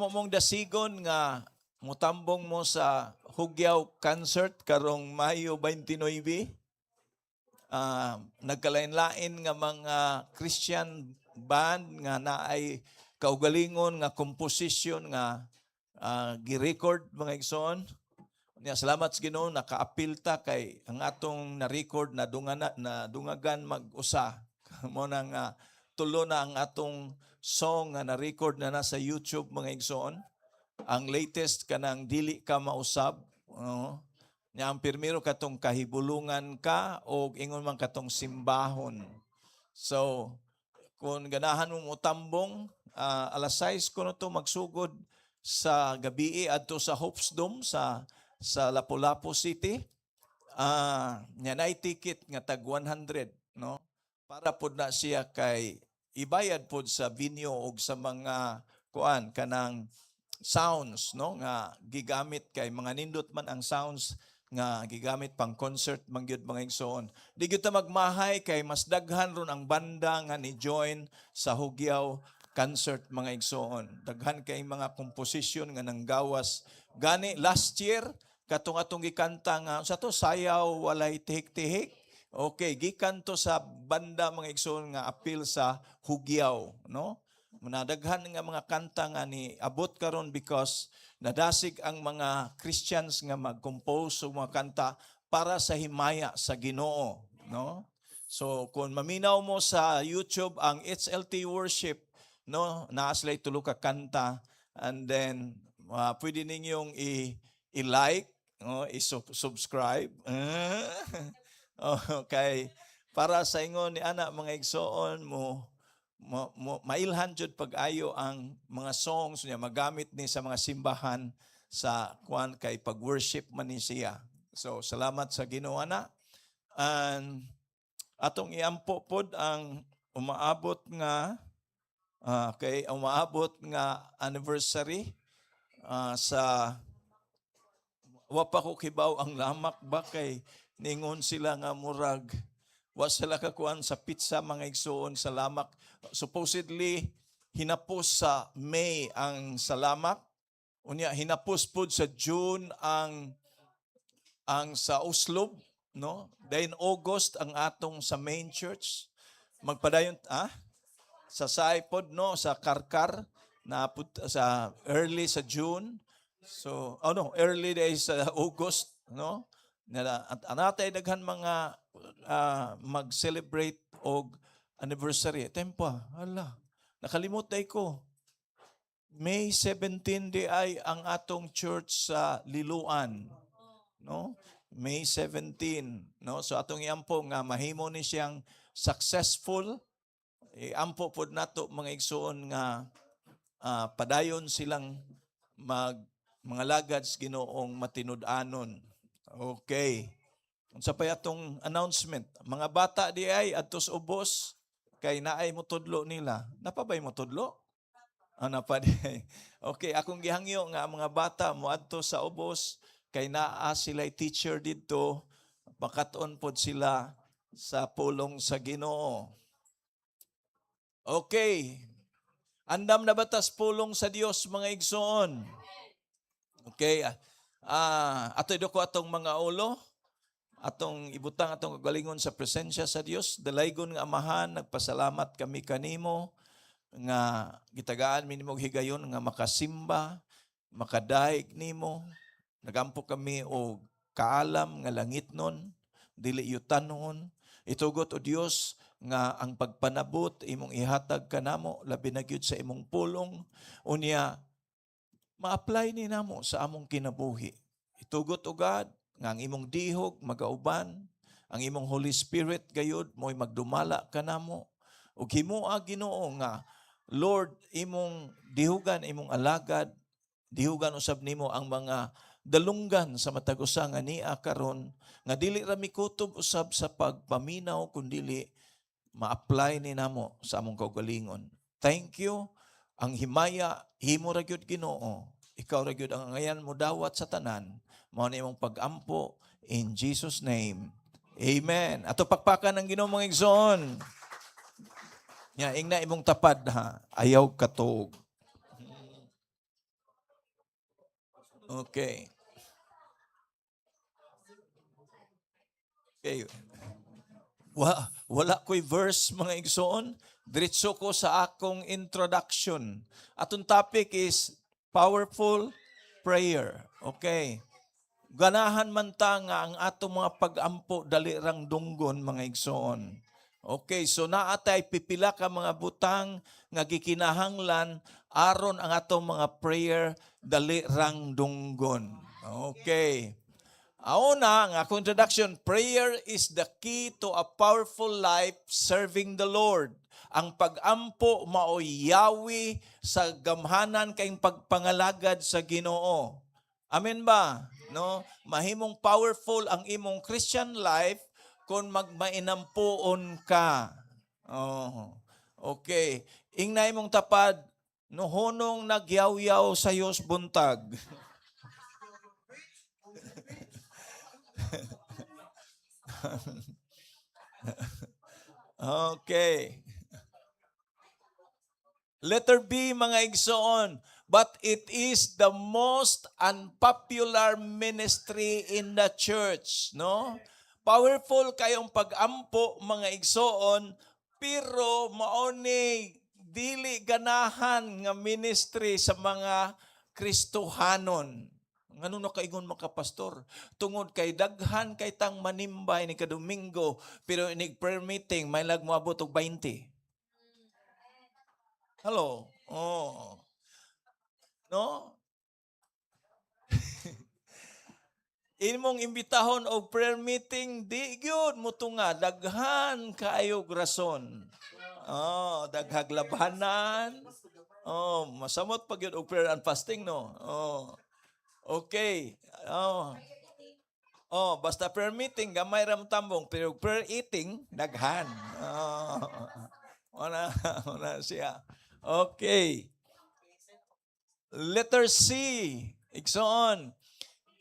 amo mong dasigon nga mutambong mo sa Hugyaw concert karong Mayo 29. Nagkalain-lain nga mga Christian band nga naay kaugalingon nga composition nga gi-record mga igsoon. Salamat sa Ginoo nakaapil ta kay ang atong na-record na dungagan mag-usa. Mo nang tulo na ang atong song nga na-record na nasa YouTube mga igsoon. Ang latest kanang dili ka mausab. Nya ang pirmiro katong kahibulungan ka o ingon man katong simbahon. So kung ganahan mong utambong, alas 6 kuno to magsugod sa gabi adto sa Hopes Dome sa Lapu-Lapu City. Nya nay ticket nga tag 100, no? Para pod na siya kay ibayad pod sa venue og sa mga kuan kanang sounds, no, nga gigamit kay mga nindot man ang sounds nga gigamit pang concert man gyud mga igsoon. Di gyud ta magmahay kay mas daghan ron ang banda nga ni join sa Hugyaw concert mga igsoon. Daghan kay mga komposisyon nga nanggawas gani last year katong atong gikanta nga sa to sayaw walay tihik-tihik. Okay, gikan to sa banda mga igsoon nga apil sa Hugyaw, no? Manadaghan nga mga kanta nga ni abot karon because nadasig ang mga Christians nga mag-compose og mga kanta para sa himaya sa Ginoo, no? So kung maminaw mo sa YouTube ang HLT Worship, no, naa sila tulo ka kanta, and then pwede ninyong i-like, no, i-subscribe. Okay, para sa ingon ni ana mga igsoon mo mailhan jud pag-ayo ang mga songs niya magamit ni sa mga simbahan sa kuan kay pag-worship man ni siya. So salamat sa Ginoo na. And atong iampo pod ang umaabot nga anniversary sa wa pa ko kibaw ang lamak ba kay ningon sila nga murag wa sila kakuan sa pizza mga igsoon sa lamak. Supposedly hinapos sa May ang salamak. Unya hinapos pud sa June ang sa Oslo, no? Then August ang atong sa main church. Magpadayon sa Saipod, no, sa Karkar na sa early sa June. So early days sa August, no? At anatay daghan mga mag-celebrate og anniversary. Tempo, nakalimot day ko. May 17 di ay ang atong church sa Liloan, no? May 17, no? So atong iampo nga mahimo ni siyang successful. Iampo pod nato mga igsoon nga padayon silang mga lagads Ginoong matinud-anon. Okay. Unsa pa atong announcement? Mga bata di ay adtos ubos kay naay motudlo nila. Napabay motudlo? Napa di. Okay, akong gihangyo nga mga bata mo adto sa ubos kay naa sila'y teacher didto, makatuon pod sila sa pulong sa Ginoo. Okay. Andam na batas pulong sa Dios mga igsoon. Okay. Atoy ko atong mga ulo. Atong ibutang atong kagalingon sa presensya sa Dios. Dalaygon nga Amahan, nagpasalamat kami kanimo nga gitagaan mi nimo higayon nga makasimba, makadaig nimo. Nagampo kami og kaalam nga langitnon, dili yutanon. Itugot o Dios nga ang pagpanabot imong ihatag kanamo labi na gyud sa imong pulong unya ma-apply ni namo sa among kinabuhi. Itugot o God nga ang imong dihog magauban, ang imong Holy Spirit gayud mo'y magdumala kanamo ug himuha Ginoo nga Lord imong dihugan imong alagad, dihugan usab nimo ang mga dalunggan sa matag usa nga niya karon nga dili ra mikutob usab sa pagpaminaw kundi ma-apply ni namo sa among kaugalingon. Thank you. Ang himaya himo ra gyud Ginoo. Ikaw ra gyud ang angayan mo dawat sa tanan. Mao na imong pag-ampo in Jesus name. Amen. Ato pakpakan ang Ginoo mga igsoon. Nya ingna imong tapad ha. Ayaw katog. Okay. Okay. Wala ko'y verse, mga igsoon. Diretso ko sa akong introduction. Atong topic is powerful prayer. Okay. Ganahan man ta nga ang atong mga pag-ampo dali rang dunggon, mga igsoon. Okay, so naatay pipila ka mga butang nga gikinahanglan aron ang atong mga prayer dali rang dunggon. Okay. Auna, ang akong introduction, prayer is the key to a powerful life serving the Lord. Ang pag-ampo maoy yawi sa gamhanan kayong pagpangalagad sa Ginoo. Amen ba? No? Mahimong powerful ang imong Christian life kung magmainampuon ka. Oh. Okay. Ingnay mong tapad, nuhunong nagyaw-yaw sa Diyos buntag. Okay. Letter B, mga igsoon. But it is the most unpopular ministry in the church. No? Powerful kayong pag-ampo, mga igsoon, pero maoni dili ganahan nga ministry sa mga Kristohanon. Ngano na kaingon mga pastor? Tungod kay daghan kay tang manimbay ni kadomingo, pero inig prayer meeting may lag moabot og 20. Hello. Oh. No? Imong imbitahon og prayer meeting, di gyud mo nga daghan kaayog rason. Oh, daghag labanan. Oh, masamot pag yun og prayer and fasting, no? Oh. Okay. Oh. Oh, basta prayer meeting, gamay ram tambong, pero prayer eating, daghan. Oh. Ona siya. Okay. Letter C. Igsoon.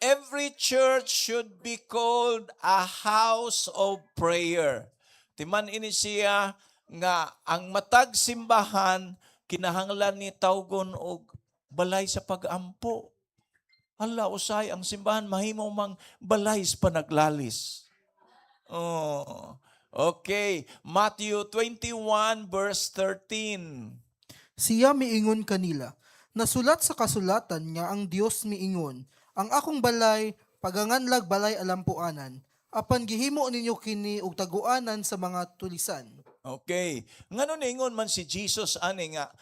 Every church should be called a house of prayer. Timan ini siya nga ang matag simbahan kinahanglan ni tawgon og balay sa pag-ampo. Hala, usay ang simbahan mahimo mang balay sa panaglalis. Oh. Okay, Matthew 21 verse 13. Siya miingon kanila, nasulat sa kasulatan nga ang Dios miingon, ang akong balay paganganlag balay alampuanan, apan gihimo ninyo kini og taguanan sa mga tulisan. Okay. Ngano ningon man si Jesus ani nga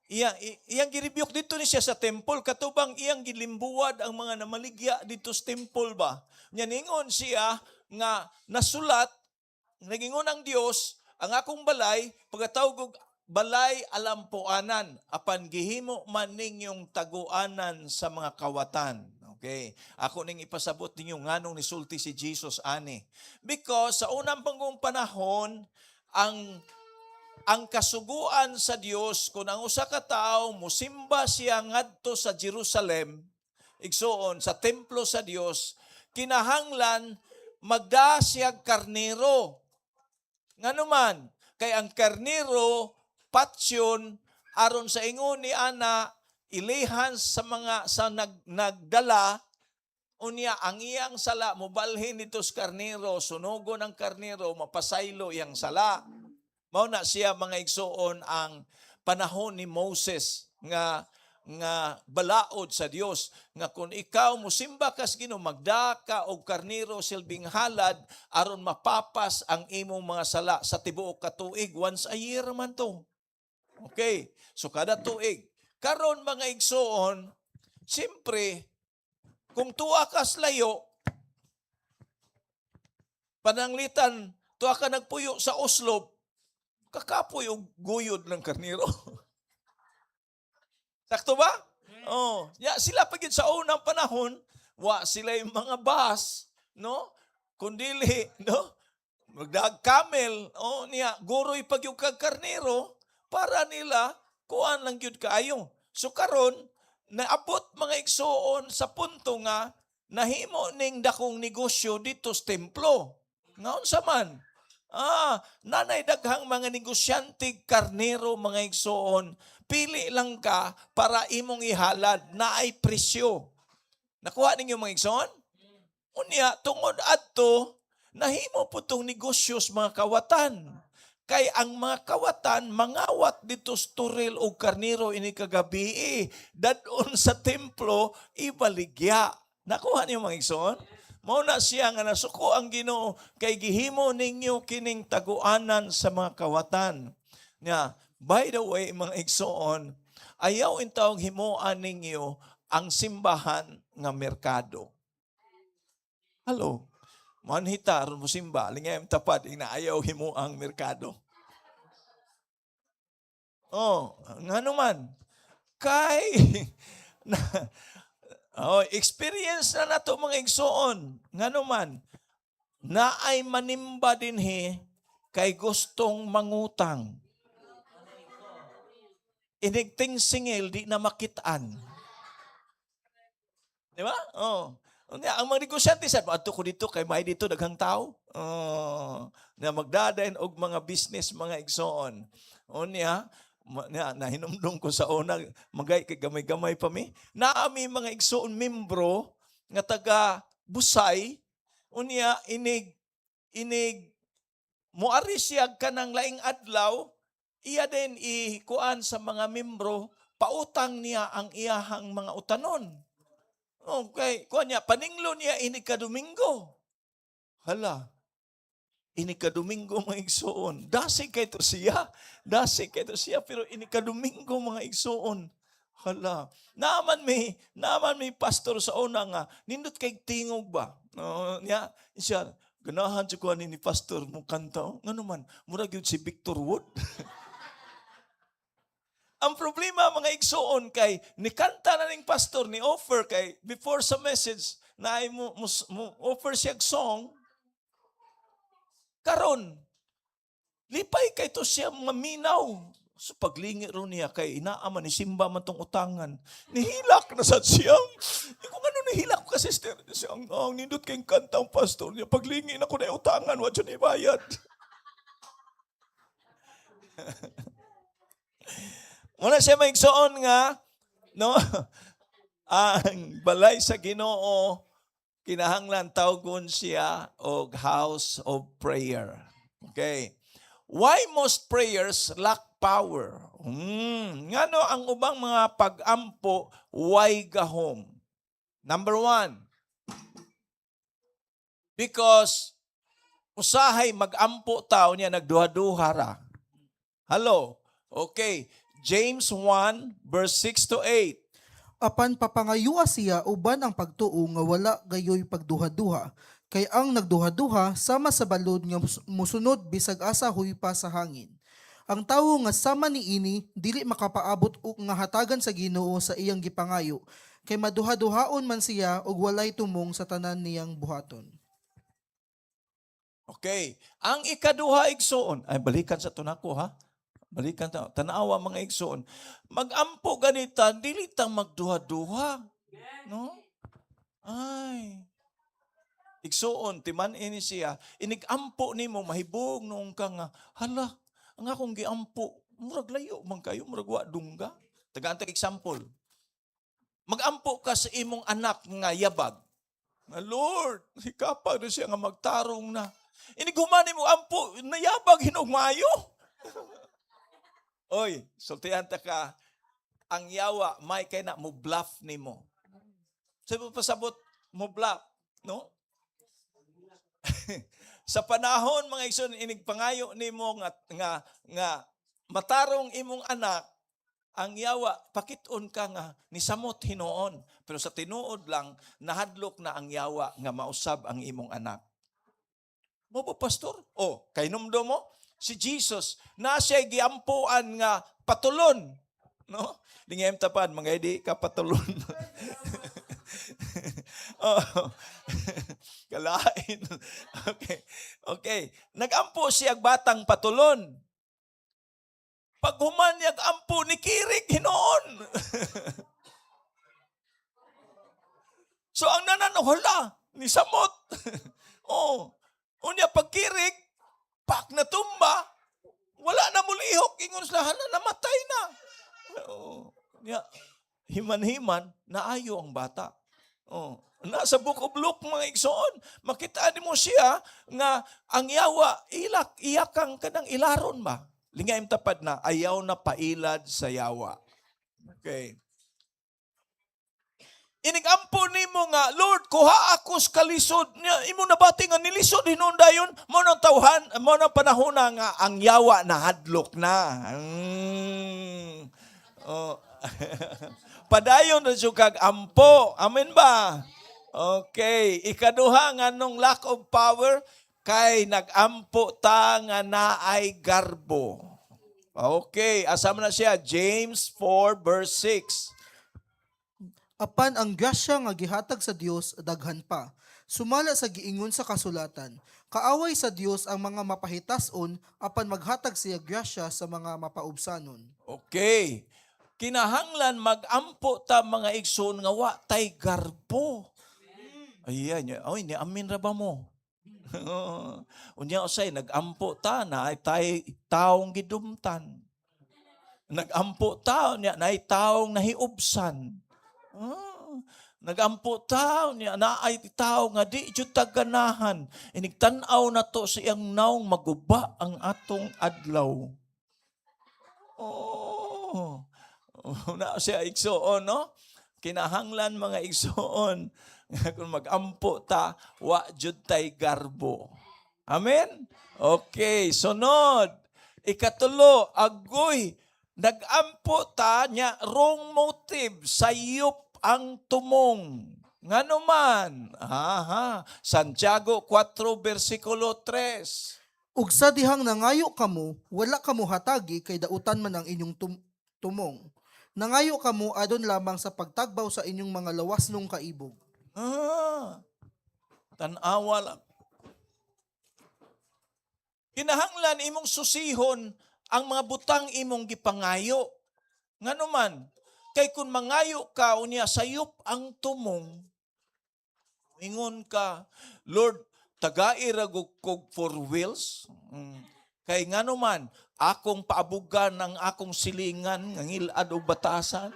iyang girebuke dito ni siya sa temple katubang iyang gilimbuwad ang mga namaligya dito sa temple ba. Nya ningon siya nga nasulat nagingon ang Dios ang akong balay pagkatawag og balay alampuanan apan gihimo man ninyong taguanan sa mga kawatan. Okay. Ako ning ipasabot ninyo nganong nisulti si Jesus ani. Because sa unang panggong panahon ang kasuguan sa Dios kung ang usa ka tawo mosimba siya ngadto sa Jerusalem, igsoon sa templo sa Dios, kinahanglan magda siya karnero. Nganuman, kay ang karnero patsyon aron sa ingon ni ana ilihan sa mga sa nagdala unya ang iyang sala mobalhin dito sa karnero, sunugon ang karnero, mapasaylo iyang sala. Mao na siya mga igsoon ang panahon ni Moses nga balaod sa Dios nga kung ikaw mosimba kas Ginoo magdaka og karnero silbing halad aron mapapas ang imong mga sala sa tibuok ka tuig, once a year man to. Okay, so kada tuig. Karon mga igsoon, siyempre kung tuwa kas layo pananglitan tuwa ka nagpuyo sa Oslo, kakapoy og guyod ng karnero. Sakto ba? Oh, ya sila pagid sa unang panahon, wa sila yung mga bus, no? Kundili, no? Magdag camel, oh niya, guroy pag yung kag karnero para nila kuan lang gyud kaayo. So karon naabot mga igsoon sa punto nga nahimo ning dakong negosyo dito sa templo. Ngaon sa man? Nanay daghang mga negosyante karnero mga igsoon, pili lang ka para imong ihalad na ay presyo. Nakuha ninyo mga igsoon? Unya, tungod adto, nahimo po itong negosyos mga kawatan. Kay ang mga kawatan, mangawat dito storil o karniro ini kagabi, dadon sa templo, ibaligya. Nakuha niyo mga igsoon? Mao na siya nga nasuko ang Ginoo kay gihimo ninyo kining taguanan sa mga kawatan. Nya, by the way, mga igsoon, ayaw intawong himuan ninyo ang simbahan nga merkado. Hello. Manhita ron mo simba, lingayam tapad inaayaw himo ang merkado. Oh, nga naman. Kay na, experience na nato mga igsoon. Nga naman, na ay manimba dinhi kay gustong mangutang. Inigting singil di na makitaan. Di ba? Oh. Ang mga negosyante sa adto ko dito kay may dito daghang tao. Na magdadayon og mga business mga igsoon. Unya nahinumdum ko sa una magay kay gamay-gamay pa mi. Naami mga igsoon membro nga taga Busay unya inig moari siya kanang laing adlaw iya din ikuan sa mga membro pautang niya ang iyahang mga utanon. Okay, kuha niya, paninglo niya ini kadomingo. Hala, ini kadomingo mga igsoon. Dasi kay to siya, pero ini kadomingo mga igsoon. Hala, naman may pastor sa una nga, nindot kay tingog ba? Niya, siya, ganahan siya kuha ni pastor mong kanta. Nga naman, murag yun si Victor Wood. Ang problema mga igsoon kay nikanta na ning pastor ni offer kay before sa message na ay mo offer siya song karon lipay kay to siya maminaw so paglingi ro niya kay inaaman ni simba man tong utangan nihilak na sad siya kung ano nihilak ko kasi sister siya ang nindot kay kantang pastor niya paglingi na ko na utangan wa jud ibayad. Muna siya maigsoon nga, no? Ang balay sa Ginoo, kinahanglan tawgon siya og house of prayer. Okay. Why most prayers lack power? Ngano ang ubang mga pag-ampo why gahom? Number 1, because usahay mag-ampo tao niya nagduha-duha ra. Hello? Okay. James 1, verse 6 to 8. Apan papangayua siya uban ang pagtuo nga wala gayoy pagduha-duha. Kay ang nagduha-duha sama sa balod nga musunod bisag asa huy pa sa hangin. Ang tawo nga sama niini dili makapaabot og nga hatagan sa Ginoo sa iyang gipangayo. Kay maduha-duhaon man siya og walay tumong sa tanan niyang buhaton. Okay. Ang ikaduha igsoon, ay balikan sa tunako ha. Balikan ta, tanawa mga igsoon. Mag-ampo ganita, dili tang magduha-duha. No? Ay. Igsoon, timan ini siya, inig-ampo nimo mahibog noong ka nga, hala, ang akong giampo, murag layo man kayo, murag wa dungga. Tagaan-tag example. Mag-ampo ka sa imong anak nga yabag. Na Lord, hikapag na siya nga magtarong na. Iniguman mo ampo, nayabag hinugmayo. Oy, sultihan ta ka, ang yawa, may kay na mo bluff ni mo. Sabi mo pasabot, mo bluff, no? Sa panahon, mga igsoon, inigpangayo ni mo nga matarong imong anak, ang yawa, pakit-on ka nga, nisamot hinoon. Pero sa tinuod lang, nahadlok na ang yawa nga mausab ang imong anak. Mo ba, pastor? Kay numdo mo? Si Jesus, na siya giampuan nga patulon. No? Lingayam tapad, mga hindi ka patulon. Kalain. Okay. Nag-ampo siya batang patulon. Pag humanyag ampo ni Kirik, hinoon. So ang nananahala, ni Samot. Unya pag Kirik, pak na tumba, wala na mulihok, ingon sila, namatay na. Himan-himan, naayo ang bata. Oh, nasa Book of Luke mga igsoon, makita mo siya nga ang yawa iyakang kanang ilaron ba? Lingayim tapad na ayaw na pailad sa yawa. Okay. Inigampo nimo nga, Lord, kuha ako sa kalisod niya. Imo nabati nga nilisod hinundayon mo nang tawhan, mo nang panahon na nga ang yawa na hadlok na. Oh. Padayon na siya kag ampo. Amen ba? Okay. Ikaduha nga nung lack of power, kay nagampo ta nga naay garbo. Okay. Asama na siya, James 4 verse 6. Apan ang grasya nga gihatag sa Dios daghan pa. Sumala sa giingon sa kasulatan, kaaway sa Dios ang mga mapahitason apan maghatag siya grasya sa mga mapaubsanon. Okay. Kinahanglan magampo ta mga igsoon nga wa tay garbo. Ayan, oy ni amin ra ba mo? Unya usay nagampo ta na ay tay taong gidumtan. Nagampo ta niya na ay taong nahiubsan. Nagampo tao niya na ay tao nga di jud taganahan. Inigtan-aw na to sa iyang naong maguba ang atong adlaw. Oh. Na siya igsoon, no? Kinahanglan mga igsoon kung magampo ta wa jud tay garbo. Amen? Okay, sunod. Ikatulo, agoy nagampo ta niya wrong motive, sayop ang tumong. Ngano man? Santiago 4 versikulo 3. Ug sa dihang nangayo kamo, wala kamo hatagi kay dautan man ang inyong tumong. Nangayo kamo adon lamang sa pagtagbaw sa inyong mga lawas nung kaibog. Tanawa lang. Kinahanglan imong susihon ang mga butang imong gipangayo. Ngano man? Kay kung mangayo ka, unya sayop ang tumong, ingon ka, Lord, tagai-ragog kog 4 wheels. Kay nga naman, akong paabugan ng akong silingan, ng ilad o batasan.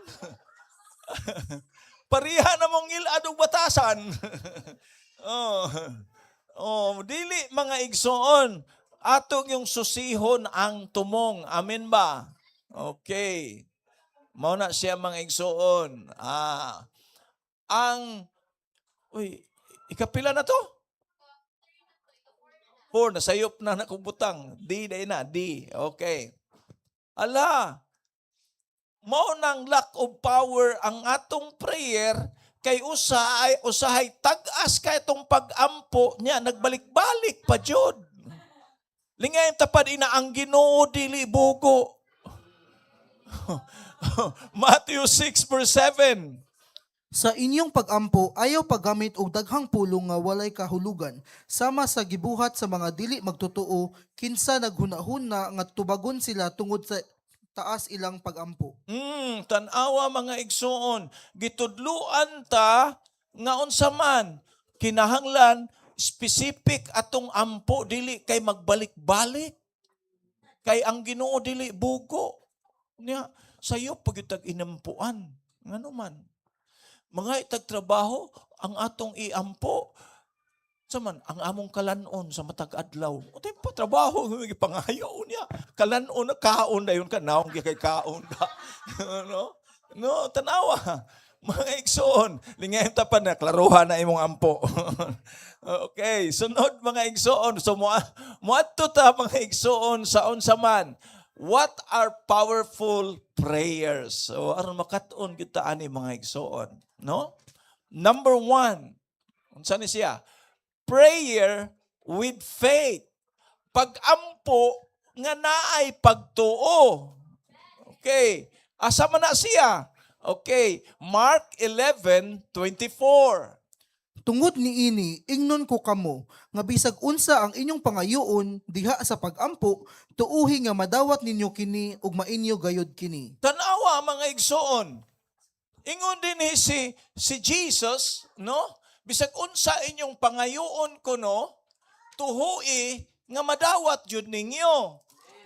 Pariha na mong ilad o batasan. Dili mga igsoon, atong yung susihon ang tumong. Amen ba? Okay. Mao na siya mga igsoon. Ikapila na to? 4, nasayop na akong butang. D na. Okay. Ala, mao nang lack of power ang atong prayer kay usahay tag-as kay itong pag-ampo niya, nagbalik-balik pa jud. Lingay tapad ina ang Ginoo dili bugo. Matthew 6 verse 7. Sa inyong pag-ampo, ayaw paggamit og daghang pulong nga walay kahulugan, sama sa gibuhat sa mga dili magtotoo, kinsa naghunahuna nga tubagon sila tungod sa taas ilang pag-ampo. Tanawa mga igsoon, gitudluan ta nga unsa man kinahanglan specific atong ampo, dili kay magbalik-balik. Kay ang Ginoo dili bugo. Nya sayo pagitag inampuan. Ngano man? Mga itagtrabaho, ang atong iampo. Saman, ang among kalanon sa matag adlaw. O tayo pa trabaho, pangayaw niya. Kalanon na kaon na yun ka, naong kay kaon ka. No, tanawa. Mga igsoon, lingayin tapan na, klaruhan na imong ampo. Okay, sunod mga igsoon. So, muadto ta mga igsoon sa unsa man. What are powerful prayers? So, aron makaton kita ani mga igsoon, no? Number 1, unsa ni siya? Prayer with faith. Pag-ampo nga naay pagtuo. Okay, asa man na siya? Okay, Mark 11:24. Tungod ni ini, ingnon ko kamo, nga bisag unsa ang inyong pangayoon diha sa pag-ampo, tuuhi nga madawat ninyo kini ug mainyo gayod kini. Tanawa mga igsoon. Ingon din si Jesus, no? Bisag unsa inyong pangayoon ko, no? Tuhui nga madawat jud ninyo.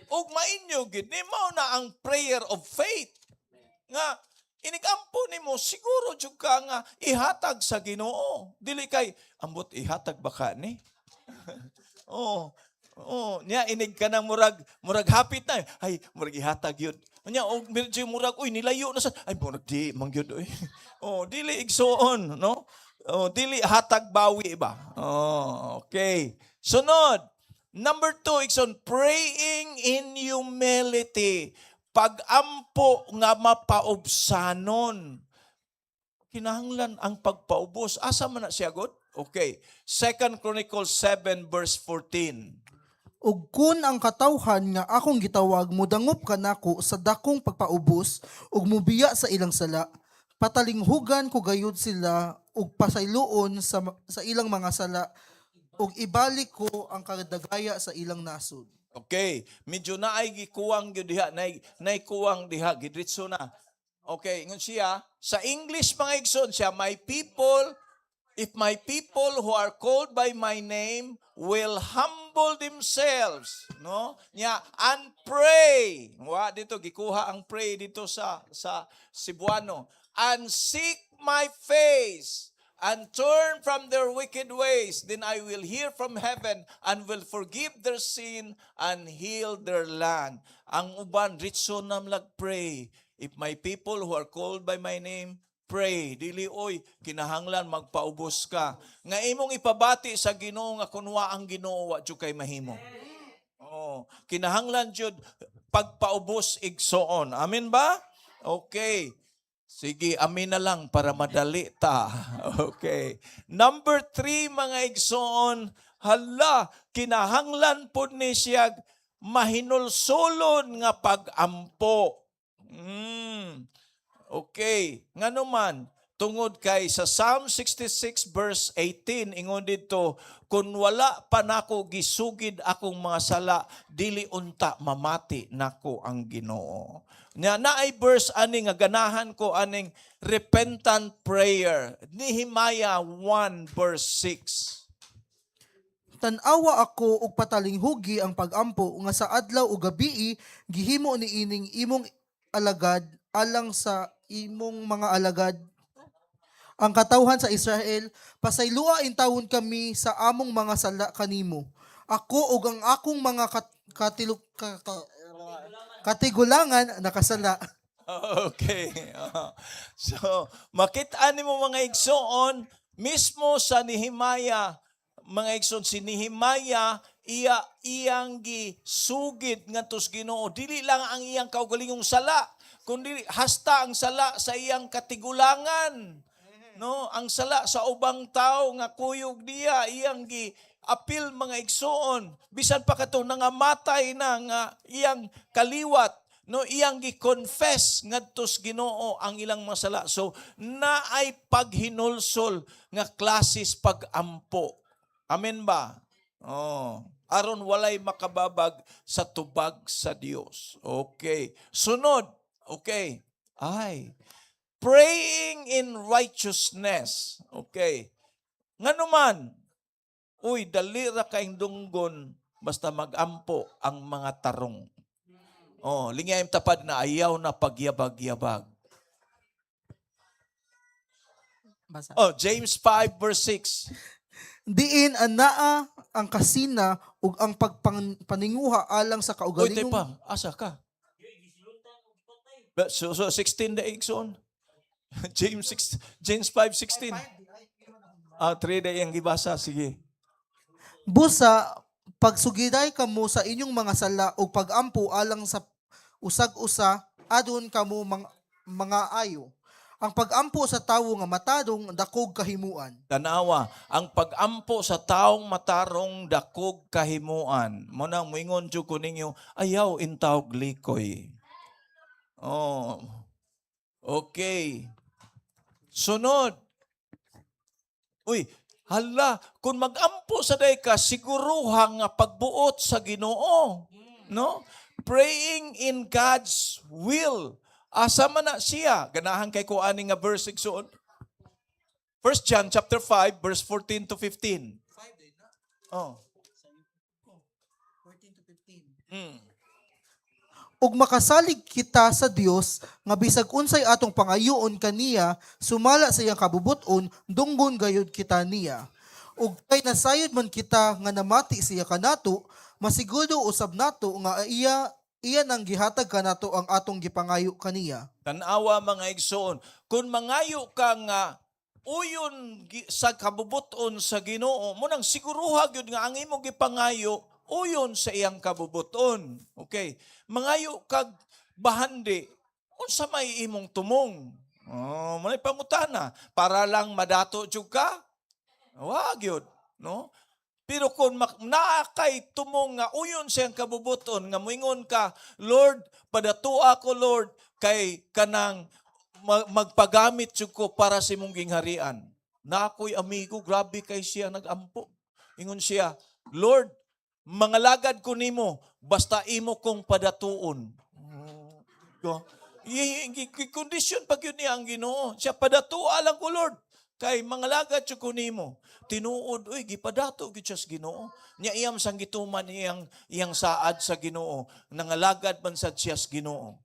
Ug mainyo gid ni mao na ang prayer of faith. Nga inigampo nimo siguro jud ka nga ihatag sa Ginoo. Dili kay ambot ihatag baka ni. Oh. Oh, nya inig ka nang murag hapit na. Ay, murag ihatag yun. Nya og medyo murag uy nilayo na sa. Ay, murag di mangyud oy. Oh, dili igsuon, no? Oh, dili hatag bawi ba? Oh, okay. Sunod. Number 2, igsoon, praying in humility. Pag-ampo nga mapaubsanon. Kinahanglan ang pagpaubos. Asa man na siya god? Okay. 2 Chronicles 7 verse 14. Ug kun ang katawhan nga akong gitawag mudangop kanako sa dakong pagpaubos ug mubiya sa ilang sala, patalinghugan ko gayud sila ug pasayloon sa ilang mga sala ug ibalik ko ang kadagaya sa ilang nasod. Okay, medyo naay gikuwang gyud diha, nay kuwang diha gidritso na. Okay, ngon siya sa English mga igsoon siya, if my people who are called by my name will humble themselves, no? Nya and pray. Wa dito gikuha ang pray dito sa Cebuano. And seek my face and turn from their wicked ways, then I will hear from heaven and will forgive their sin and heal their land. Ang uban ritso nam pray. If my people who are called by my name pray, dili oy kinahanglan magpaubos ka. Nga imong ipabati sa Ginoo nga kunwa ang Ginoo wa jud kay mahimo. Oh, kinahanglan jud pagpaubos igsoon. Amen ba? Okay. Sige, amin na lang para madali ta. Okay. Number 3, mga igsoon, hala, kinahanglan po ni siya mahinulsulon nga pag-ampo. Okay. Nga naman, tungod kay sa Psalm 66 verse 18, ingon dito, kung wala pa nako gisugid akong mga sala, dili unta mamati nako ang Ginoo. Nya naay verse ani nga ganahan ko aning repentant prayer. Nehemiah 1 verse 6. Tan-awa ako ug patalinghugi ang pag-ampo nga sa adlaw ug gabii gihimo ni ining imong alagad alang sa imong mga alagad ang katawhan sa Israel, pasaylua intawon kami sa among mga sala kanimo. Ako ug ang akong mga katigulangan nakasala. Okay. So, makita nimo mga igsoon mismo sa Nehemiah, mga igsoon si Nehemiah iyang gisugid ngadto sa Ginoo. Dili lang ang iyang kaugalingong sala, kundi hasta ang sala sa iyang katigulangan. No, ang sala sa ubang tao nga kuyog diya iyang apil mga igsoon, bisan pa kato nangamatay na nga iyang kaliwat, no, iyang gi-confess ngadto sa Ginoo ang ilang mga sala. So naay paghinulsol nga klasis pag-ampo. Amen ba? Oh, aron walay makababag sa tubag sa Dios. Okay. Sunod. Okay. Praying in righteousness. Okay. Nganuman, uy, dali ra kaing dunggon basta magampo ang mga tarong. Oh, lingayem tapad na ayaw na pagyabag-yabag. Basa. Oh, James 5 verse 6. Diin anaa ang kasina ug ang pagpaninguha alang sa Uy, tayo kaugalingong pa, asa ka? So 16 na igsoon. James 5:16. 3 day ang gibasa, sige. busa pagsugiday kamo sa inyong mga sala ug pag-ampo alang sa usag-usa adun kamo mga ayo. Ang pag-ampo sa tawo nga matadong dakog kahimuan. Tanawa, ang pag-ampo sa taong matarong dakog kahimuan. Mo nang moingon jud ko ninyo, ayaw intawg likoy. Oh. Okay. Sunod. Uy, hala, kung mag-ampo sa day ka, siguruhang nga pagbuot sa Ginoo. No? Praying in God's will. Asa man na siya? Ganahan kay ko ani nga verse igsoon. 1 John chapter 5 verse 14 to 15. 5 day na. Oh. 14 to 15. ug makasalig kita sa Dios nga bisag unsay atong pangayoon kaniya sumala sa iyang kabubuton dunggon gayud kita niya. Ug kay nasayod man kita nga namati siya kanato, masigudo usab nato nga iya nang gihatag kanato ang atong gipangayo kaniya. Tanawa mga igsoon, kung mangayo ka nga uyon sa kabubuton sa Ginoo, mo nang siguruha gyud nga ang imong gipangayo uyon sa iyang kabubuton. Okay. Mangayo kag bahandi, unsa may imong tumong? Oh, manay pangutana para lang madato jud ka? Wa gyud, no? Pero kung naa kay tumong nga uyon sa iyang kabubuton nga moingon ka, Lord, padato ako Lord kay kanang magpagamit jud ko para sa imong gingharian. Na ako'y amigo, grabe kay siya nagampo. Ingon siya, Lord, mangalagad ko nimo basta imo kong padatuon. Kondisyon pag yun niya ang Ginoo. Siya padatua lang ko Lord. Kay mangalagad siya ko nimo. Tinuod, uy, gipadato gid siya sa Ginoo. Nya iyam sang gituman iyang saad sa Ginoo. Nangalagad man sad siya sa Ginoo.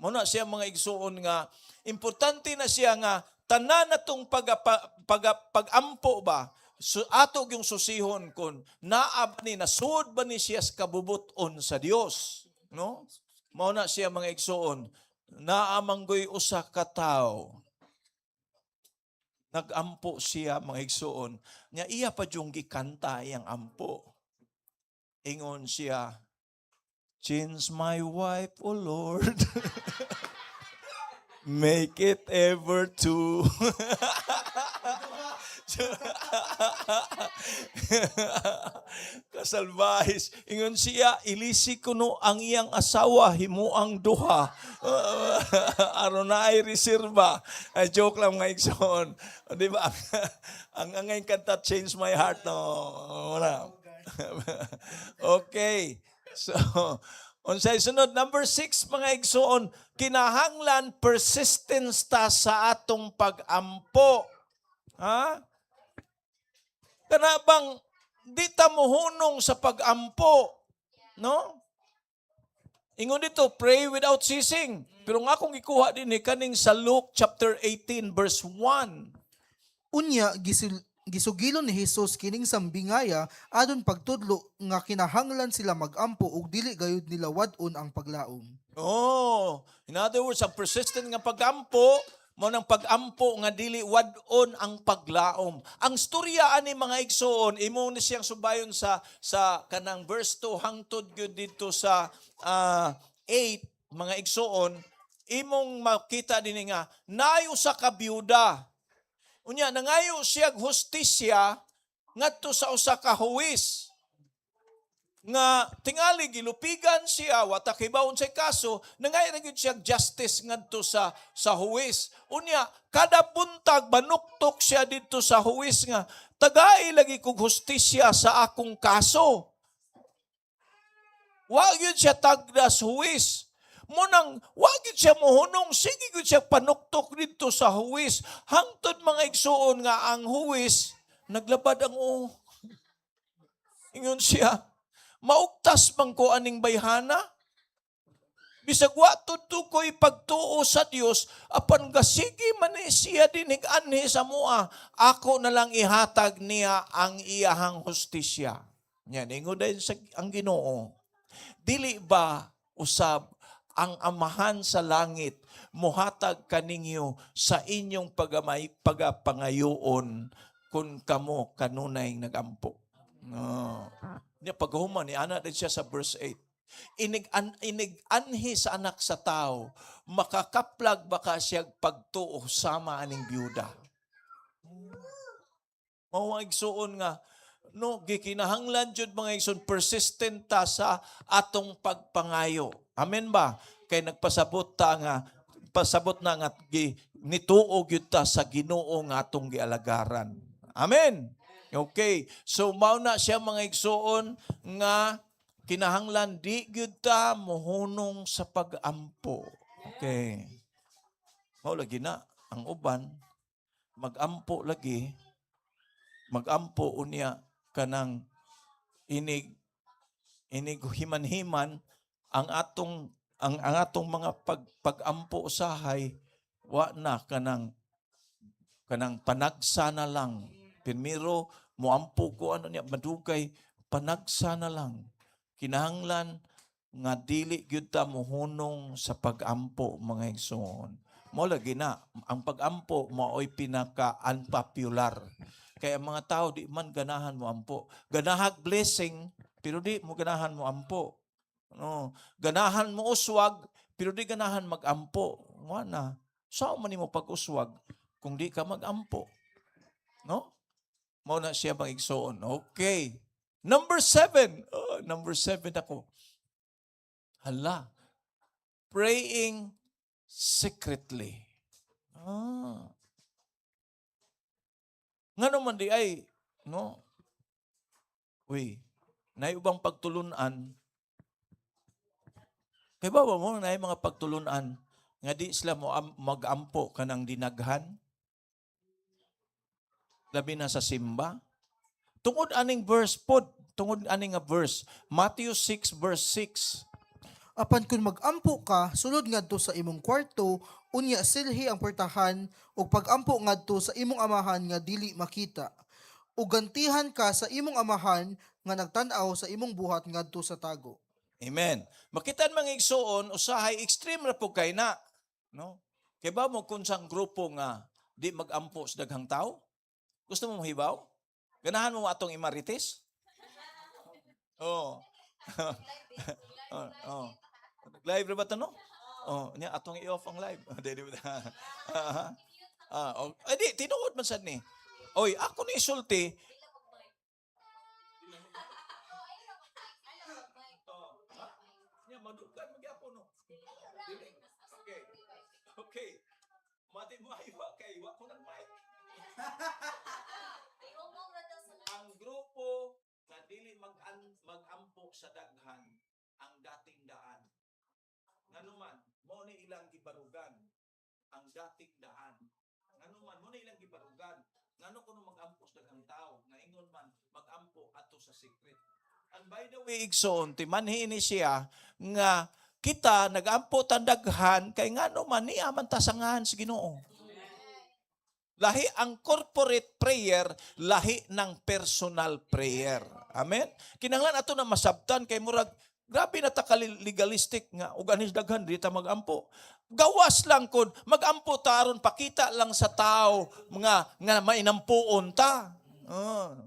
Muna siya mga igsuon nga importante na siya nga tanan natong pagampo ba. So, ato yung susihon kon naab ni nasud ba ni siya sa kabubuton sa Dios, no? Mao na siya mga igsoon, naamanggoy usa ka tawo. Nagampo siya mga igsoon, nya iya pa yung gikanta iyang ampo. Ingon siya, "Change my wife, O Lord." Make it ever to. Kasalbahis. Ingon siya, ilisi ko no ang iyang asawa, himo ang duha. Aron na ay reserva. Joke lang mga igsoon. Di ba? Ang angay kanta, Change My Heart. No. Wala. Okay. So, unsay sunod, number 6 mga igsoon, kinahanglan persistence ta sa atong pagampo. Ha? Kana bang di ta mohunong sa pagampo, no? Ingon dito, pray without ceasing. Pero nga akong ikuha din kaning sa Luke chapter 18 verse 1. Unya gisugilon ni Hesus kining sambingaya adon pagtudlo nga kinahanglan sila magampo ug dili gayud nila wad-on ang paglaom. Oh, in other words, ang persistent nga pagampo, mo nang pagampo nga dili wad-on ang paglaom. Ang storya ani mga igsoon, imo ni siyang subayon sa kanang verse 2 hangtod gyud dito sa 8 mga igsoon, imong makita dinhi nga nayo sa kabyuda. Unya nangayo siya hustisya ngadto sa usa ka huwis. Nga tingali gilupigan siya wata kibawon sa kaso nangayo ra gyud siya justice ngadto sa huwis. Unya kada buntag banuktok siya didto sa huwis nga tagai lagi kog hustisya sa akong kaso. Wa gyud siya tagdas huwis. Munang wa gyud siya mohunong sige gyud siya panuktok didto sa huwis hangtod mga igsuon nga ang huwis naglabad ang ingon siya, maugtas bang ko aning bayhana? Bisag wa tutukoy pagtuo sa Dios apan gasigi man ni siya dinig anhi sa mua, ako na lang ihatag niya ang iyahang hustisya. Yan ingon dahil sa ang Ginoo. Dili ba usab ang Amahan sa langit muhatag kaninyo sa inyong pagapangayoon kung kamo kanunay nagampo. No. Niya paghuman ni ana din siya sa verse 8. Inig-anhi sa anak sa tao, makakaplag baka siya pagtuo sama aning byuda. Mao igsuon nga no gikinahanglan jud mga igsoon persistent ta sa atong pagpangayo. Amen ba? Kay nagpasabot na nga nituo gyud ta sa Ginoo nga atong gialagaran. Amen. Okay. So mao na siya mga igsoon nga kinahanglan di gyud ta mohunong sa pagampo. Okay. Mao lagi na ang uban magampo lagi. Magampo unya kanang inig himan-himan ang atong ang atong mga pag-ampo usahay wa na kanang panagsa na lang. Primero moampo ko ano niya madugay panagsa na lang. Kinahanglan nga dili gyud ta mohunong sa pag-ampo mga igsoon. Mao lagi na ang pag-ampo mao'y pinaka unpopular. Kaya ang mga tao di man ganahan mo ampo. Ganahag blessing pero di mo ganahan mo ampo. No, ganahan mo uswag pero di ganahan mag-ampo. Wa na. Sao man nimo pag-uswag kung di ka mag-ampo? No? Mao na siya mga igsoon. Okay. Number 7. Oh, number 7 ako. Hala. Praying secretly. Nga naman di ay, no? Uy, na ubang pagtulunan. Kaya ba mo na mga pagtulunan nga di sila mo mag-ampo kanang dinaghan? Labi na sa simba. Tungod aning verse pod, tungod aning nga verse, Matthew 6 verse 6. Apan kung mag-ampo ka, sulod ngadto sa imong kwarto, unya silhi ang portahan, ug pag-ampo ngadto sa imong amahan nga dili makita. Ug gantihan ka sa imong amahan nga nagtan-aw sa imong buhat ngadto sa tago. Amen. Makitan mga igsoon, usahay extreme ra po kay na. No? Kaya ba mo kung sang grupo nga di mag-ampo sa daghang tao? Gusto mo mahibaw? Ganahan mo atong imarites? Oo. Oh. Oh. Live ra ba ito, no? Oh, niya atong i-off ang live. Di ba? Di, tinuod man sad ni. Oy, ako ni isulti. Niya madugay magyapon no. Okay. Okay. Mati mo aywa kay wa ko nang mic. Ang grupo na dili mag-ampo sa daghan ang dating daan. Nganuman, mo ni ilang gibarugan ang dating daan. Nganuman, mo ni ilang gibarugan. Ngano kuno mag-ampo sa daghang tao, nga ingon man mag-ampo ato sa secret. And by the way, igsoon, timanhi ini siya nga kita nag-ampo tandaghan kay ngano man ni aman tasangahan sa Ginoo. Lahi ang corporate prayer, lahi ng personal prayer. Amen? Kinahanglan ato na masabtan kay murag grabe na ta legalistic nga ug anis daghan di ta mag-ampo. Gawas lang kun mag-ampo ta aron pakita lang sa tao nga mainampuon ta.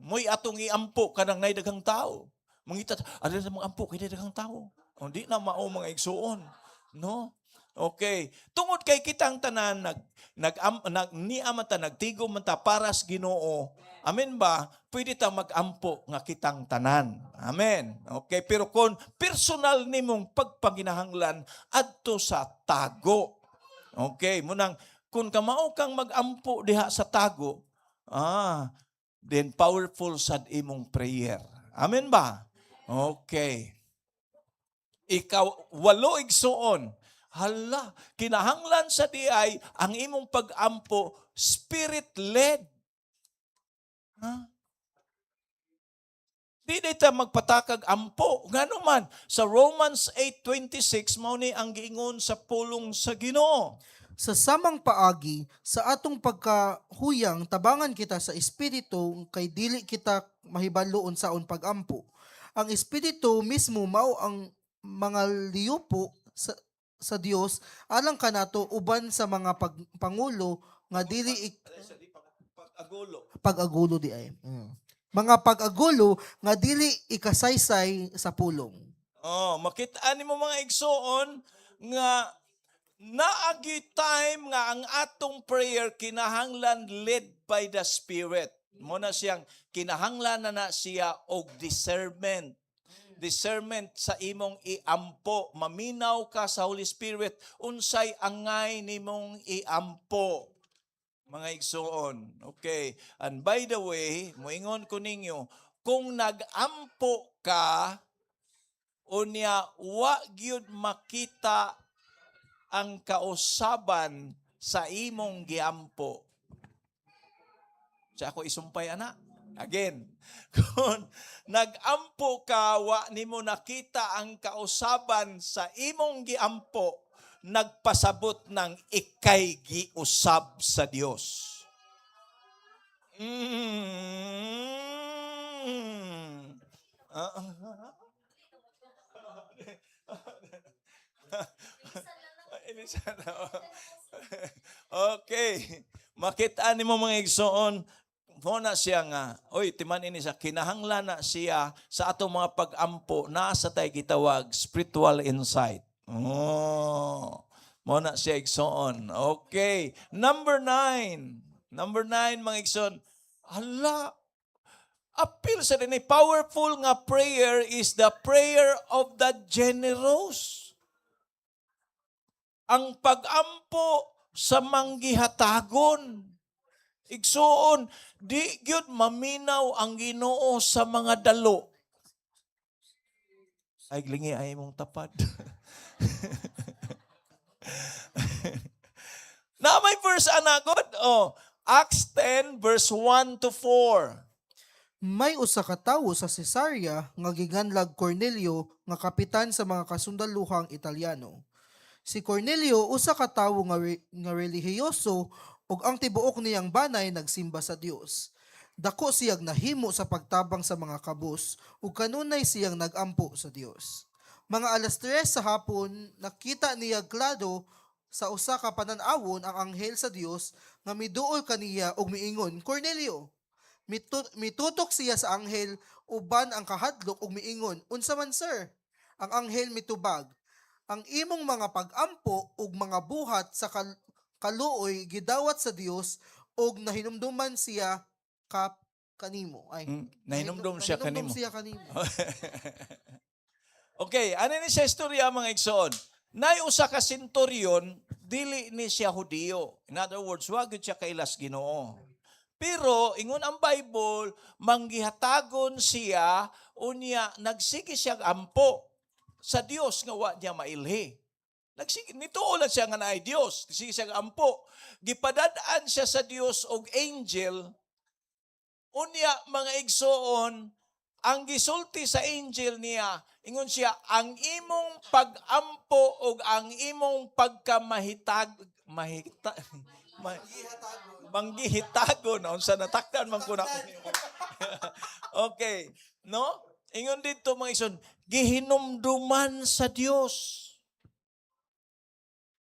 Moy atong iampo kanang nay daghang tao. Mangita adto sa mag-ampo kay daghang tao. Di na mao mga igsuon. No? Okay. Tungod kay kitang tanan niaman ta nagtigo man ta para sa Ginoo. Amen ba? Pwede ta mag-ampo nga kitang tanan. Amen. Okay, pero kung personal nimong pagpanginahanglan adto sa tago. Okay, munang kung kamao kang mag-ampo diha sa tago, then powerful sad imong prayer. Amen ba? Okay. Ikaw, 8 igsuon. Hala, kinahanglan sa diay ang imong pag-ampo spirit-led. Di ta magpatakag ampo. Ngano man, sa Romans 8:26, mao ni ang giingon sa pulong sa Ginoo. Sa samang paagi, sa atong pagkahuyang, tabangan kita sa Espiritu, kay dili kita mahibaloon saon pag-ampo. Ang Espiritu mismo mao ang mga liyupo sa Dios alang kanato uban sa mga pangulo nga dili pag-agulo di ay. Mga pag-agulo nga dili ikasaysay sa pulong. Makita nimo mga igsoon nga naagi time nga ang atong prayer kinahanglan led by the Spirit. Mo na siyang kinahanglan na siya og discernment. Discernment sa imong iampo. Maminaw ka sa Holy Spirit. Unsay angay nimong iampo. Mga igsoon. Okay. And by the way, moingon ko ninyo, kung nag-ampo ka, unya wa gyud makita ang kausaban sa imong giampo. Sa ako isumpay ana. Again, kung nag-ampo ka, wa nimo nakita ang kausaban sa imong giampo, nagpasabot ng ikay giusab sa Dios. Mm. Ah. Ilisan na. Okay. Makita ni mo mga igsoon, mo na siya nga, oy, timan ini sa kinahanglan na siya sa atong mga pag-ampo, nasa tay gitawag, spiritual insight. Oh, mo na siya igsoon. Okay. Number 9, mga igsoon. Hala, appeal sa din, powerful nga prayer is the prayer of the generous. Ang pag-ampo sa manggihatagon. Igsuon, di gyud maminaw ang Ginoo sa mga dalo. Ay, lingi ay mong tapad. Na may verse anagod? Oh, Acts 10 verse 1 to 4. May usa ka tawo sa Cesarea nga giganlag Cornelio nga kapitan sa mga kasundaluhang Italyano. Si Cornelio usa ka tawo nga relihiyoso ug ang tibuok niyang banay nagsimba sa Dios. Dako siyang nahimo sa pagtabang sa mga kabus ug kanunay siyang nagampo sa Dios. Mga alas 3 sa hapon nakita niya klaro sa usa ka panan-awon ang anghel sa Dios nga miduol kaniya ug miingon, Cornelio. Mitutok siya sa anghel uban ang kahadlok ug miingon, unsa man sir? Ang anghel mitubag, ang imong mga pag-ampo ug mga buhat sa kaluoy gidawat sa Dios ug nahinumduman siya kanimo. Ay, Nahinumdum siya kanimo. siya kanimo. Okay, ano ni sa istorya mga igsoon? Nay usa ka senturyon, dili ni siya Hudiyo. In other words, wag gyud siya kailas Ginoo. Pero ingon ang Bible, manggihatagon siya unya nagsige siya ampo sa Dios nga wa niya mailhi. Nagsige nituo lang siya nga naay Dios, sige siya ampo. Gipadad-an siya sa Dios og angel. Unya mga igsoon, ang gisulti sa angel niya, ingon siya, ang imong pag-ampo o ang imong manggihitagon. Unsa natakdan man ko na. Okay. No? Ingon dito mga igsoon, gihinumduman sa Dios.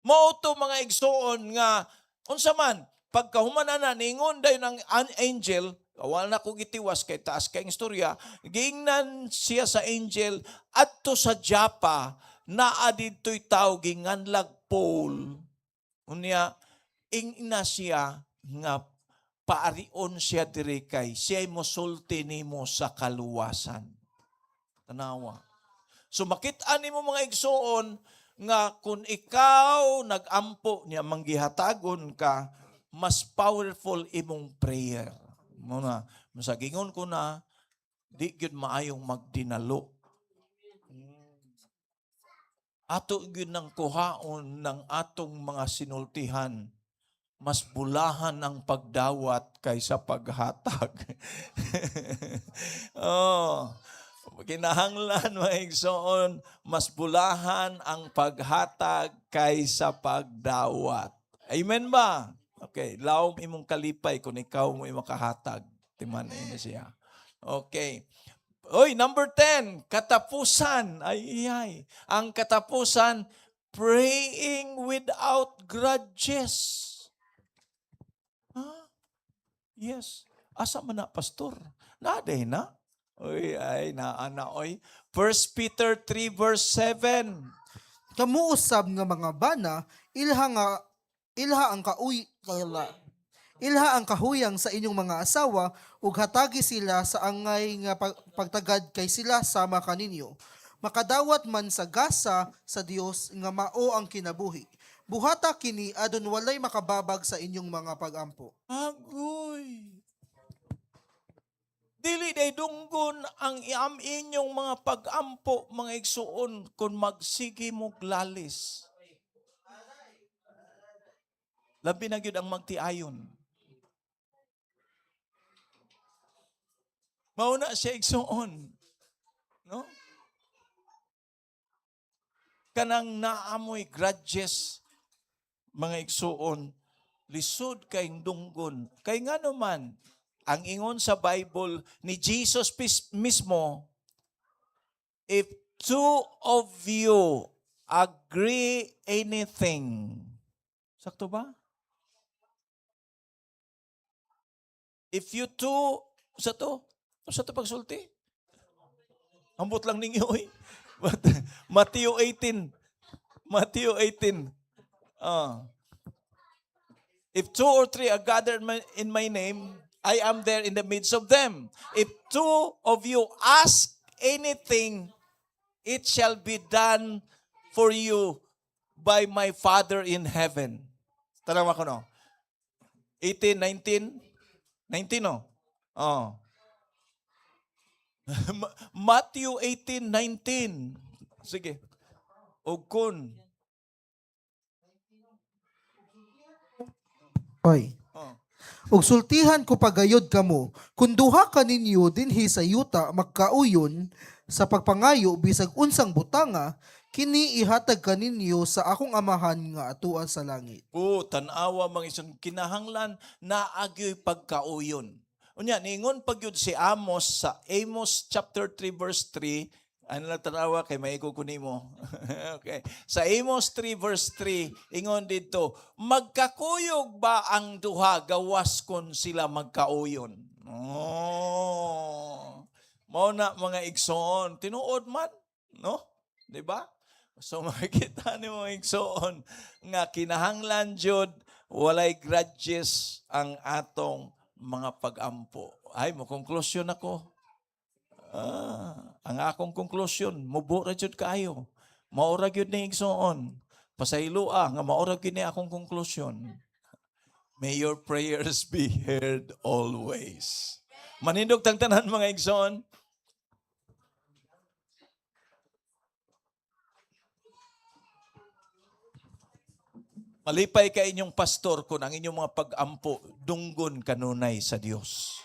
Mao to mga igsoon nga, unsa man, pagkahumanan na, ningon dayon ang angel, wala na ko gitiwas kay taas kay istorya, giingnan siya sa angel adto sa Japa naa didtoy tawo ginganlag Paul. Unya ingna siya nga paarion siya diri kay siya mosulti nimo sa kaluwasan. Tanawa. So makit-an nimo mga igsoon nga kung ikaw nag-ampo niya manggihatagon ka, mas powerful imong prayer. Muna, masagingon ko na, di gyud maayong magdinalo. Ato gyud nang kuhaon ng atong mga sinultihan, mas bulahan ang pagdawat kaysa paghatag. Oh, kinahanglan mga igsoon, mas bulahan ang paghatag kaysa pagdawat. Amen ba? Okay, lawom imong kalipay kung ikaw mo makahatag. Timan ini siya. Okay. Oy, number 10, katapusan. Ay. Ang katapusan, praying without grudges. Huh? Yes. Asa man na, pastor? Naday na? Oy, ay, oy. 1 Peter 3 verse 7. Kamuusab nga mga bana, ilha ang kahuyang sa inyong mga asawa ug hatagi sila sa angay nga pagtagad kay sila sama kaninyo. Makadawat man sa gasa sa Dios nga mao ang kinabuhi. Buhata kini adun walay makababag sa inyong mga pag-ampo. Agoy. Dili day dunggon ang inyong mga pag-ampo, mga igsuon, kung magsige mo glalis. Labi na gyud ang magtiayon. Mauna siya igsuon. No? Kanang naamoy grudges, mga igsuon, lisod kayong dunggon. Kay nga naman, ang ingon sa Bible ni Jesus mismo, if two of you agree anything, sakto ba? If you two, sa to pagsulti? Ambot lang ninyo, oy. Matthew 18. Matthew 18. If two or three are gathered in my name, I am there in the midst of them. If two of you ask anything, it shall be done for you by my Father in heaven. Tanawa ko no. 18, 19. 19 no? Oh. Matthew 18:19. Sige. Og kun. Oy. Ug sultihan ko pagayod kamo, kung duha ka ninyo dinhi sa yuta magkauyon sa pagpangayo bisag unsang butanga, kini ihatag kaninyo sa akong amahan nga atuan sa langit. Tanawa mga isang kinahanglan na agyoy pagkauyon. Unya, ningon pagyud si Amos sa Amos chapter 3 verse 3. Ano lang tanawa kay maiko ko nimo. Okay. Sa Amos 3 verse 3, ingon dito, magkakuyog ba ang duha gawas kon sila magkauyon? Mao na mga igsoon, tinuod man, no? Di ba? So makikita ni mga igsoon nga kinahanglan jud walay grudges ang atong mga pag-ampo. Ay, mo konklusyon ako. Ang akong konklusyon, mubura jud kaayo. Maura gyud ni igsoon. Pasayloa nga maura gyud ni akong konklusyon. May your prayers be heard always. Manindog tang tanan mga igsoon. Malipay ka inyong pastor kung ang inyong mga pag-ampo dunggon kanunay sa Dios.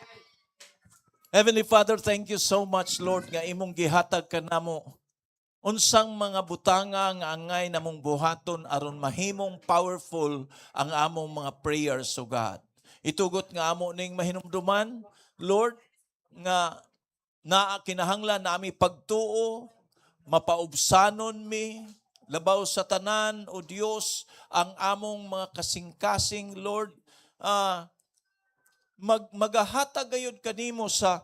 Heavenly Father, thank you so much, Lord, nga imong gihatag kanamo unsang mga butanga nga angay namong buhaton aron mahimong powerful ang among mga prayers, O God. Itugot nga amo ning mahinumduman, Lord, nga kinahanglan nami pagtuo, mapaubsanon mi, labaw sa tanan, O Dios, ang among mga kasing-kasing, Lord, magahatag gayud kanimo sa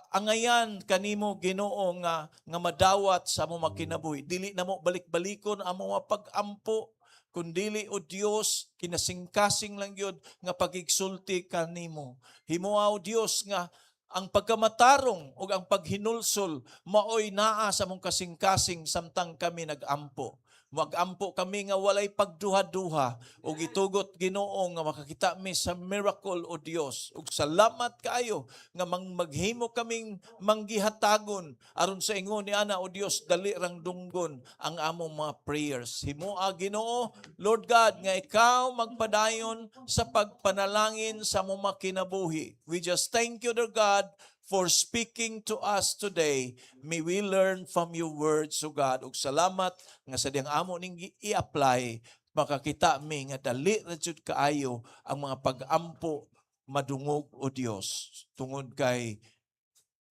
angayan kanimo Ginoo nga madawat sa among makinabuhi. Dili namo balik-balikon ang mga pag-ampo, kundili O Dios kinasing-kasing lang gyud nga pagigsulti kanimo. Himuha O Dios nga ang pagkamatarong o ang paghinulsol maoy naa sa mong kasing-kasing samtang kami nag-ampo. Mag-ampo kami nga walay pagduha-duha o gitugot Ginoo nga makakita mi sa miracle O Dios. Ug salamat kaayo nga maghimo kaming manggihatagon aron sa ingon ni ana O Dios dali rang dunggon ang among mga prayers. Himuha Ginoo, Lord God, nga ikaw magpadayon sa pagpanalangin sa among makinabuhi. We just thank you, dear God, for speaking to us today. May we learn from your words, O God. Ug salamat nga sa diyang amo ning i-apply, makakita mi nga dali ra jud kaayo ang mga pag-ampo madungog O Dios. Tungod kay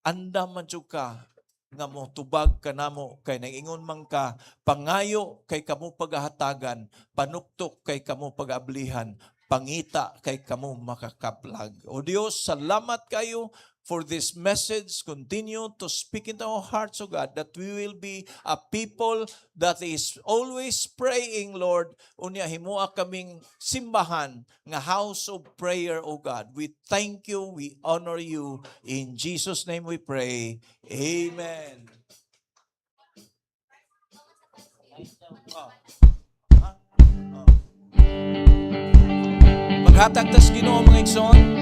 andam man jud ka nga mo tubag kanamo kay nangingon man ka, pangayo kay kamo paghahatagan, panuktok kay kamo pag-ablihan, pangita kay kamo makakaplag. O Dios, salamat kayo for this message. Continue to speak into our hearts, O God, that we will be a people that is always praying, Lord. Unya himua kaming simbahan nga house of prayer, O God. We thank you, we honor you. In Jesus' name we pray. Amen. Maghatag tas Ginoo mga igsoon.